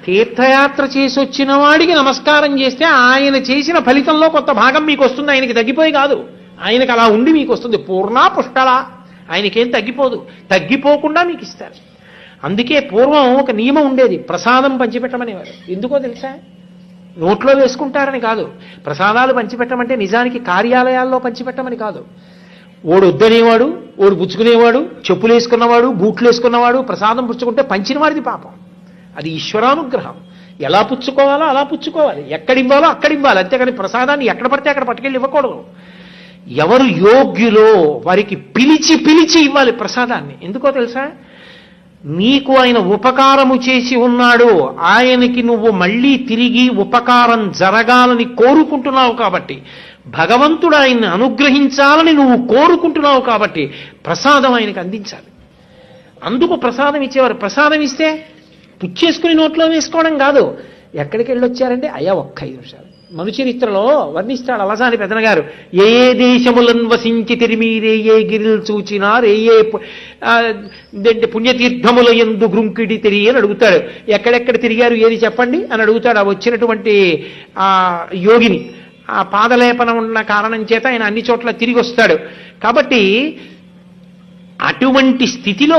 తీర్థయాత్ర చేసి వచ్చిన వాడికి నమస్కారం చేస్తే ఆయన చేసిన ఫలితంలో కొంత భాగం మీకు వస్తుంది, ఆయనకి తగ్గిపోయి కాదు, ఆయనకి అలా ఉండి మీకు వస్తుంది. పూర్ణ పుష్కళ, ఆయనకేం తగ్గిపోదు, తగ్గిపోకుండా మీకు ఇస్తారు. అందుకే పూర్వం ఒక నియమం ఉండేది, ప్రసాదం పంచిపెట్టమనేవారు. ఎందుకో తెలుసా? నోట్లో వేసుకుంటారని కాదు. ప్రసాదాలు పంచిపెట్టమంటే నిజానికి కార్యాలయాల్లో పంచిపెట్టమని కాదు. ఓడు వద్దనేవాడు, ఓడు పుచ్చుకునేవాడు, చెప్పులు వేసుకున్నవాడు, బూట్లు వేసుకున్నవాడు ప్రసాదం పుచ్చుకుంటే పంచిన వాడిది పాపం. అది ఈశ్వరానుగ్రహం. ఎలా పుచ్చుకోవాలో అలా పుచ్చుకోవాలి, ఎక్కడివ్వాలో అక్కడివ్వాలి, అంతేకాని ప్రసాదాన్ని ఎక్కడ పడితే అక్కడ పట్టుకెళ్ళి ఇవ్వకూడదు. ఎవరు యోగ్యులో వారికి పిలిచి పిలిచి ఇవ్వాలి ప్రసాదాన్ని. ఎందుకో తెలుసా? నీకు ఆయన ఉపకారము చేసి ఉన్నాడు, ఆయనకి నువ్వు మళ్ళీ తిరిగి ఉపకారం జరగాలని కోరుకుంటున్నావు కాబట్టి, భగవంతుడు ఆయన్ని అనుగ్రహించాలని నువ్వు కోరుకుంటున్నావు కాబట్టి ప్రసాదం ఆయనకు అందించాలి. అందుకు ప్రసాదం ఇచ్చేవారు. ప్రసాదం ఇస్తే పుచ్చేసుకుని నోట్లో వేసుకోవడం కాదు. ఎక్కడికి వెళ్ళొచ్చారంటే అయ్యా ఒక్క 5 నిమిషాలు. మనుచరిత్రలో వర్ణిస్తాడు అలసాని పెదన గారు. ఏ దేశములను వసించి తిరిమీరే ఏ గిరిలు చూచినారు ఏ పుణ్యతీర్థముల యందు గ్రుంకిడి తిరిగి అని అడుగుతాడు. ఎక్కడెక్కడ తిరిగారు ఏది చెప్పండి అని అడుగుతాడు. ఆ వచ్చినటువంటి ఆ యోగిని. ఆ పాదలేపనం ఉన్న కారణం చేత ఆయన అన్ని చోట్ల తిరిగి వస్తాడు. కాబట్టి అటువంటి స్థితిలో